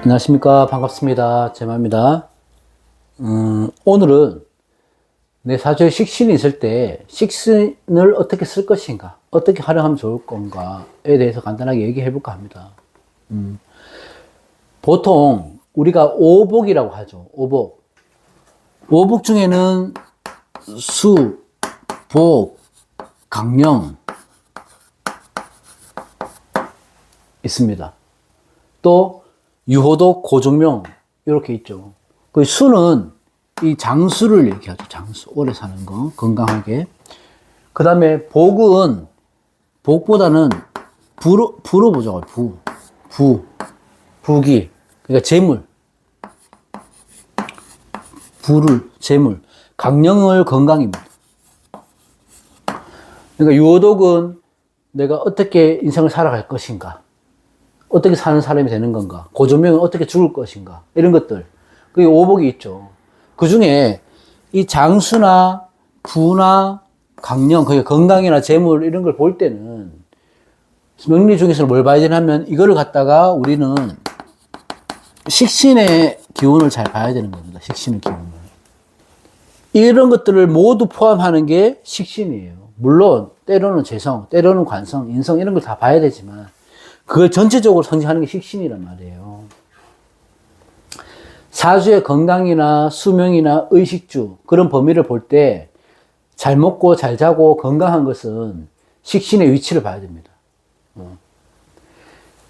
안녕하십니까. 반갑습니다. 제마입니다. 오늘은 내 사주에 식신이 있을 때 식신을 어떻게 쓸 것인가, 어떻게 활용하면 좋을 건가에 대해서 간단하게 얘기해 볼까 합니다. 보통 우리가 오복이라고 하죠. 오복. 오복 중에는 수, 복, 강령 있습니다. 또 유호독, 고종명 이렇게 있죠. 그 수는 이 장수를 얘기하죠. 장수, 오래 사는 거, 건강하게. 그 다음에 복은 복보다는 부로 보죠. 부기. 그러니까 재물. 재물. 강령을 건강입니다. 그러니까 유호독은 내가 어떻게 인생을 살아갈 것인가, 어떻게 사는 사람이 되는 건가, 고조명은 어떻게 죽을 것인가, 이런 것들. 그게 오복이 있죠. 그 중에 이 장수나 부나 강령, 그게 건강이나 재물 이런 걸 볼 때는 명리 중에서는 뭘 봐야 되냐면 이거를 갖다가 우리는 식신의 기운을 잘 봐야 되는 겁니다. 식신의 기운을. 이런 것들을 모두 포함하는 게 식신이에요. 물론 때로는 재성, 때로는 관성, 인성 이런 걸 다 봐야 되지만 그걸 전체적으로 선정하는 게 식신이란 말이에요. 사주의 건강이나 수명이나 의식주 그런 범위를 볼 때 잘 먹고 잘 자고 건강한 것은 식신의 위치를 봐야 됩니다.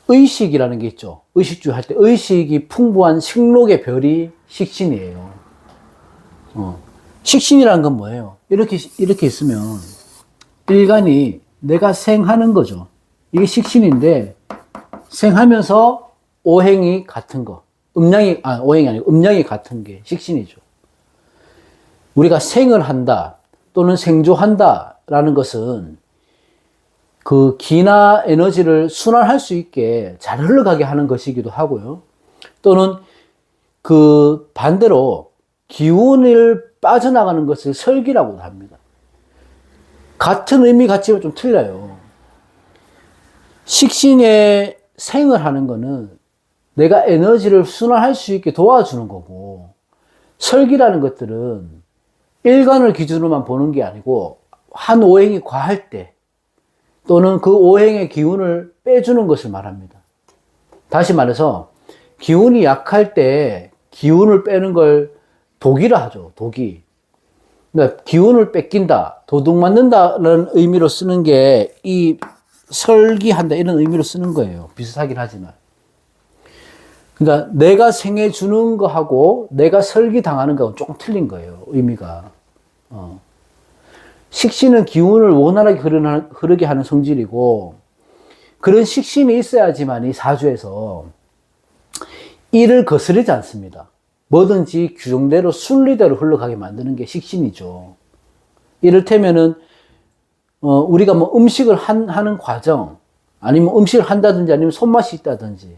의식이라는 게 있죠. 의식주 할 때 의식이 풍부한 식록의 별이 식신이에요. 식신이라는 건 뭐예요? 이렇게 있으면 일간이 내가 생하는 거죠. 이게 식신인데 생하면서 오행이 같은 거. 오행이 아니고 음양이 같은 게 식신이죠. 우리가 생을 한다 또는 생조한다 라는 것은 그 기나 에너지를 순환할 수 있게 잘 흘러가게 하는 것이기도 하고요. 또는 그 반대로 기운을 빠져나가는 것을 설기라고도 합니다. 같은 의미 같지만 좀 틀려요. 식신에 생을 하는 거는 내가 에너지를 순환할 수 있게 도와주는 거고, 설기라는 것들은 일간을 기준으로만 보는 게 아니고 한 오행이 과할 때 또는 그 오행의 기운을 빼주는 것을 말합니다. 다시 말해서 기운이 약할 때 기운을 빼는 걸 독이라 하죠. 독이. 그러니까 기운을 뺏긴다, 도둑 맞는다는 의미로 쓰는 게 이 설기한다 이런 의미로 쓰는 거예요. 비슷하긴 하지만. 그러니까 내가 생해 주는 거하고 내가 설기 당하는 거하고 조금 틀린 거예요. 의미가. 식신은 기운을 원활하게 흐르게 하는 성질이고 그런 식신이 있어야지만 이 사주에서 이를 거스르지 않습니다. 뭐든지 규정대로 순리대로 흘러가게 만드는 게 식신이죠. 이를테면은 우리가 뭐 음식을 하는 과정, 아니면 음식을 한다든지 아니면 손맛이 있다든지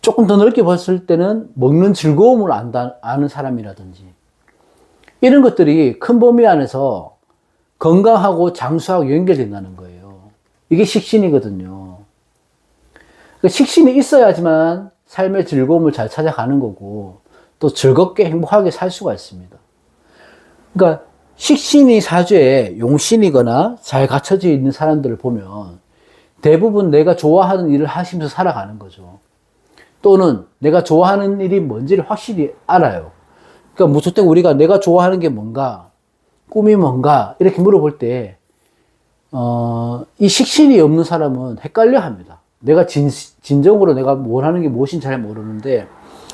조금 더 넓게 봤을 때는 먹는 즐거움을 아는 사람이라든지 이런 것들이 큰 범위 안에서 건강하고 장수하고 연결된다는 거예요. 이게 식신이거든요. 그러니까 식신이 있어야지만 삶의 즐거움을 잘 찾아가는 거고 또 즐겁게 행복하게 살 수가 있습니다. 그러니까 식신이 사주에 용신이거나 잘 갖춰져 있는 사람들을 보면 대부분 내가 좋아하는 일을 하시면서 살아가는 거죠. 또는 내가 좋아하는 일이 뭔지를 확실히 알아요. 그러니까 무턱대고 우리가 내가 좋아하는 게 뭔가, 꿈이 뭔가 이렇게 물어볼 때 이 식신이 없는 사람은 헷갈려 합니다. 내가 진정으로 내가 원하는 게 무엇인지 잘 모르는데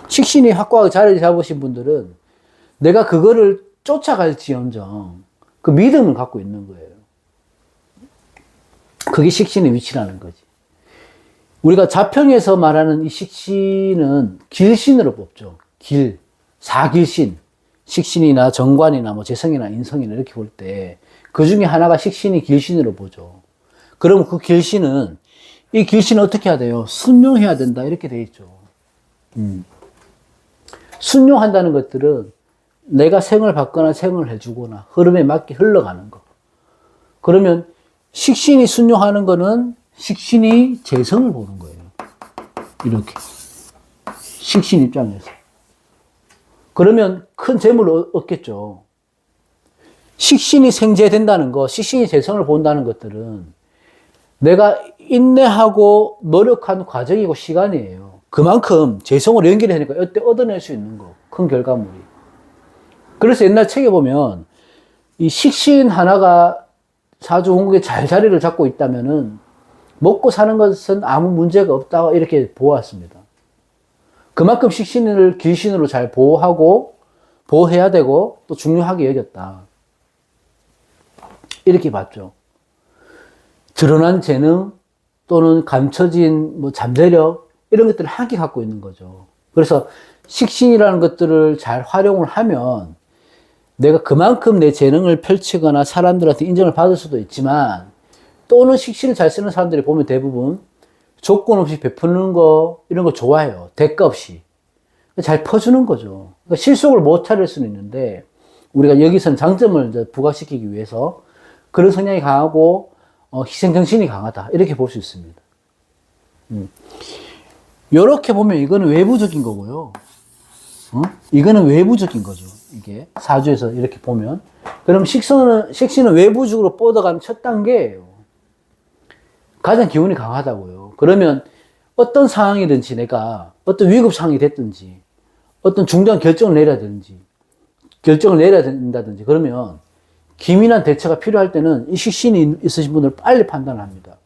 식신이 확고하게 자리 잡으신 분들은 내가 그거를 쫓아갈지언정 그 믿음을 갖고 있는 거예요. 그게 식신의 위치라는 거지. 우리가 자평에서 말하는 이 식신은 길신으로 뽑죠. 사길신. 식신이나 정관이나 뭐 재성이나 인성이나 이렇게 볼 때 그 중에 하나가 식신이 길신으로 보죠. 그럼 그 길신은 이 길신은 어떻게 해야 돼요? 순용해야 된다 이렇게 돼 있죠. 순용한다는 것들은 내가 생을 받거나 생을 해주거나 흐름에 맞게 흘러가는 거. 그러면 식신이 순용하는 거는 식신이 재성을 보는 거예요. 이렇게. 식신 입장에서. 그러면 큰 재물을 얻겠죠. 식신이 생재된다는 거, 식신이 재성을 본다는 것들은 내가 인내하고 노력한 과정이고 시간이에요. 그만큼 재성으로 연결하니까 이때 얻어낼 수 있는 거, 큰 결과물이. 그래서 옛날 책에 보면 이 식신 하나가 사주 원국에 잘 자리를 잡고 있다면은 먹고 사는 것은 아무 문제가 없다고 이렇게 보았습니다. 그만큼 식신을 귀신으로 잘 보호하고 보호해야 되고 또 중요하게 여겼다. 이렇게 봤죠. 드러난 재능 또는 감춰진 뭐 잠재력 이런 것들을 함께 갖고 있는 거죠. 그래서 식신이라는 것들을 잘 활용을 하면 내가 그만큼 내 재능을 펼치거나 사람들한테 인정을 받을 수도 있지만 또는 식신을 잘 쓰는 사람들이 보면 대부분 조건 없이 베푸는 거 이런 거 좋아해요. 대가 없이. 잘 퍼주는 거죠. 그러니까 실속을 못 차릴 수는 있는데 우리가 여기서는 장점을 이제 부각시키기 위해서 그런 성향이 강하고 희생정신이 강하다 이렇게 볼 수 있습니다. 이렇게 보면 이거는 외부적인 거고요. 이거는 외부적인 거죠. 이게 사주에서 이렇게 보면 그럼 식신은 외부적으로 뻗어가는 첫 단계예요. 가장 기운이 강하다고요. 그러면 어떤 상황이든지 내가 어떤 위급 상황이 됐든지 어떤 중대한 결정을 내려야 되는지 결정을 내려야 된다든지 그러면 기민한 대처가 필요할 때는 이 식신이 있으신 분들 빨리 판단을 합니다.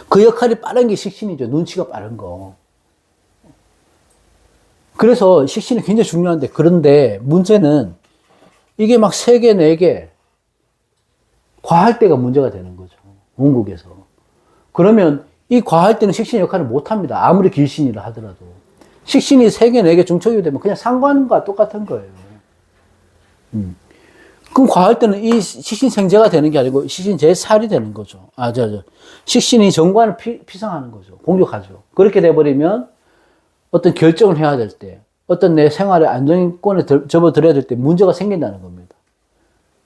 그 역할이 빠른 게 식신이죠. 눈치가 빠른 거. 그래서 식신이 굉장히 중요한데 그런데 문제는 이게 막 3개, 4개 과할 때가 문제가 되는 거죠. 원국에서. 그러면 이 과할 때는 식신의 역할을 못 합니다. 아무리 길신이라 하더라도. 식신이 3개, 4개 중첩이 되면 그냥 상관과 똑같은 거예요. 그럼 과할 때는 이 식신 생재가 되는 게 아니고 식신 재살이 되는 거죠. 식신이 정관을 피상하는 거죠. 공격하죠. 그렇게 돼버리면 어떤 결정을 해야 될 때, 어떤 내 생활의 안정권에 접어들어야 될 때 문제가 생긴다는 겁니다.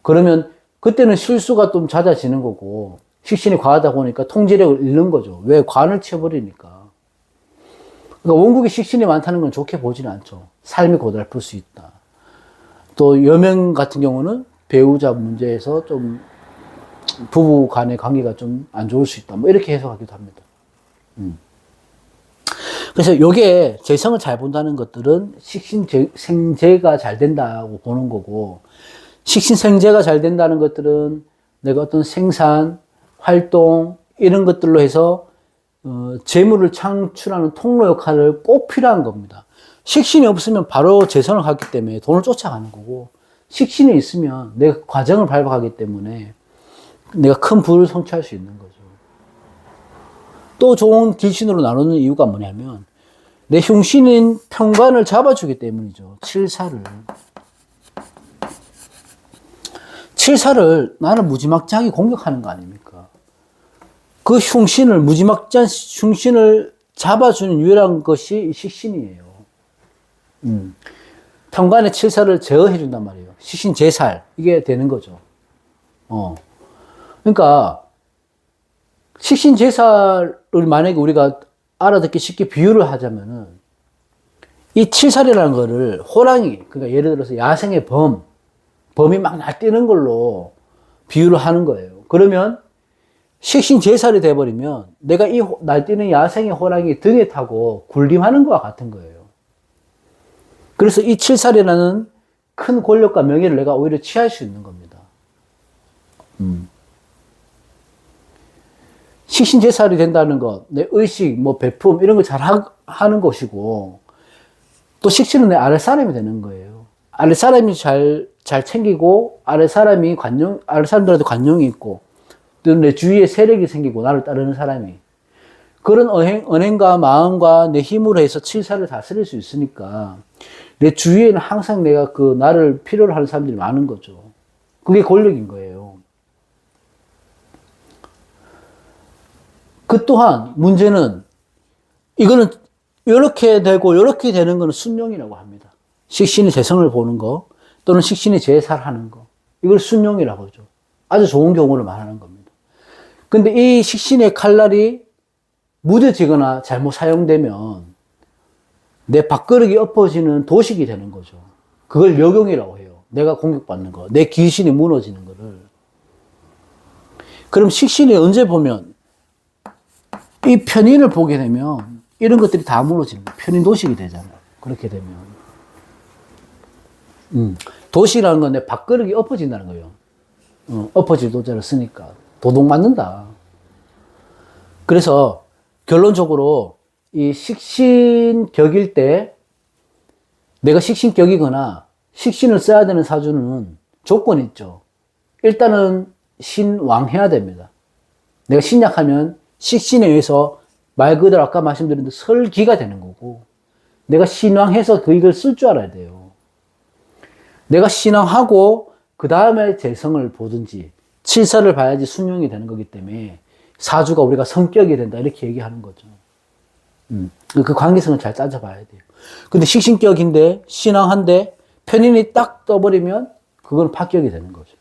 그러면 그때는 실수가 좀 잦아지는 거고 식신이 과하다 보니까 통제력을 잃는 거죠. 왜? 관을 쳐버리니까. 그러니까 원국에 식신이 많다는 건 좋게 보지는 않죠. 삶이 고달플 수 있다. 또 여명 같은 경우는 배우자 문제에서 좀 부부 간의 관계가 좀 안 좋을 수 있다. 뭐 이렇게 해석하기도 합니다. 그래서 요게 재성을 잘 본다는 것들은 식신생재가 잘 된다고 보는 거고 식신생재가 잘 된다는 것들은 내가 어떤 생산, 활동 이런 것들로 해서 재물을 창출하는 통로 역할을 꼭 필요한 겁니다. 식신이 없으면 바로 재성을 갖기 때문에 돈을 쫓아가는 거고 식신이 있으면 내가 과정을 밟아가기 때문에 내가 큰 부를 성취할 수 있는 거죠. 또 좋은 길신으로 나누는 이유가 뭐냐면 내 흉신인 평관을 잡아주기 때문이죠. 칠사를 나는 무지막지하게 공격하는 거 아닙니까? 그 흉신을 무지막지한 흉신을 잡아주는 유일한 것이 식신이에요. 평관의 칠사를 제어해 준단 말이에요. 식신 제살 이게 되는 거죠. 그러니까 식신 제살을 만약에 우리가 알아듣기 쉽게 비유를 하자면은 이 칠살이라는 거를 호랑이 그러니까 예를 들어서 야생의 범이 막 날뛰는 걸로 비유를 하는 거예요. 그러면 식신 제살이 돼버리면 내가 이 날뛰는 야생의 호랑이 등에 타고 군림하는 것과 같은 거예요. 그래서 이 칠살이라는 큰 권력과 명예를 내가 오히려 취할 수 있는 겁니다. 식신제살이 된다는 것, 내 의식, 뭐 배품 이런 걸 잘 하는 것이고 또 식신은 내 아랫사람이 되는 거예요. 아랫사람이 잘 챙기고 아랫사람들한테 관용이 있고 또 내 주위에 세력이 생기고 나를 따르는 사람이 그런 언행과 마음과 내 힘으로 해서 칠사를 다스릴 수 있으니까 내 주위에는 항상 내가 나를 필요로 하는 사람들이 많은 거죠. 그게 권력인 거예요. 그 또한 문제는 이거는 이렇게 되고 이렇게 되는 거는 순용이라고 합니다. 식신이 재성을 보는 거 또는 식신이 재살하는 거 이걸 순용이라고 하죠. 아주 좋은 경우를 말하는 겁니다. 근데 이 식신의 칼날이 무뎌지거나 잘못 사용되면 내 밥그릇이 엎어지는 도식이 되는 거죠. 그걸 역용이라고 해요. 내가 공격받는 거, 내 귀신이 무너지는 거를. 그럼 식신이 언제 보면 이 편인을 보게 되면 이런 것들이 다 무너지는 거예요. 편인 도식이 되잖아요. 그렇게 되면. 도식이라는 건 내 밥그릇이 엎어진다는 거예요. 엎어질 도자를 쓰니까. 도둑 맞는다. 그래서 결론적으로 이 식신격일 때 내가 식신격이거나 식신을 써야 되는 사주는 조건이 있죠. 일단은 신왕해야 됩니다. 내가 신약하면 식신에 의해서 말 그대로 아까 말씀드린 대로 설기가 되는 거고, 내가 신왕해서 그 이걸 쓸 줄 알아야 돼요. 내가 신왕하고 그 다음에 재성을 보든지 칠사를 봐야지 순용이 되는 거기 때문에 사주가 우리가 성격이 된다 이렇게 얘기하는 거죠. 그 관계성을 잘 따져봐야 돼요. 근데 식신격인데 신왕한데 편인이 딱 떠버리면 그건 파격이 되는 거죠.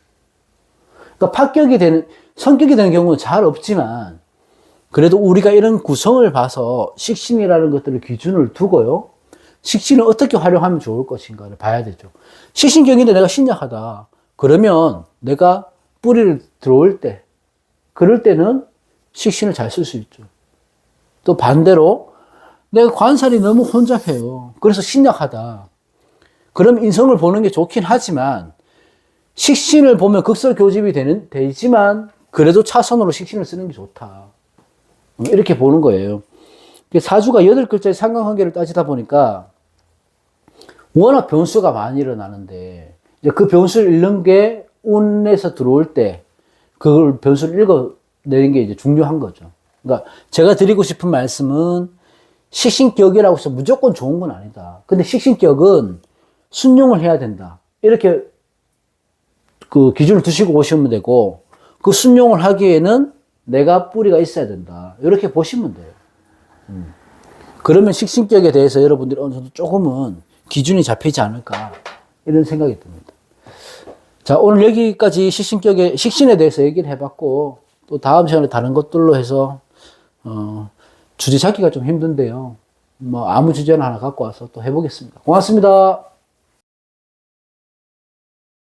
그러니까 파격이 되는, 성격이 되는 경우는 잘 없지만 그래도 우리가 이런 구성을 봐서 식신이라는 것들을 기준을 두고요. 식신을 어떻게 활용하면 좋을 것인가를 봐야 되죠. 식신격인데 내가 신약하다. 그러면 내가 뿌리를 들어올 때, 그럴 때는 식신을 잘 쓸 수 있죠. 또 반대로 내가 관살이 너무 혼잡해요. 그래서 신약하다. 그럼 인성을 보는 게 좋긴 하지만 식신을 보면 극설교집이 되지만 그래도 차선으로 식신을 쓰는 게 좋다. 이렇게 보는 거예요. 사주가 8글자의 상관관계를 따지다 보니까 워낙 변수가 많이 일어나는데 이제 그 변수를 읽는 게 운에서 들어올 때 그걸 변수를 읽어내는 게 이제 중요한 거죠. 그러니까 제가 드리고 싶은 말씀은 식신격이라고 해서 무조건 좋은 건 아니다. 근데 식신격은 순용을 해야 된다. 이렇게 그 기준을 두시고 오시면 되고, 그 순용을 하기에는 내가 뿌리가 있어야 된다. 이렇게 보시면 돼요. 그러면 식신격에 대해서 여러분들이 어느 정도 조금은 기준이 잡히지 않을까 이런 생각이 듭니다. 자, 오늘 여기까지 식신에 대해서 얘기를 해봤고, 또 다음 시간에 다른 것들로 해서 주제 찾기가 좀 힘든데요. 뭐 아무 주제나 하나 갖고 와서 또 해보겠습니다. 고맙습니다.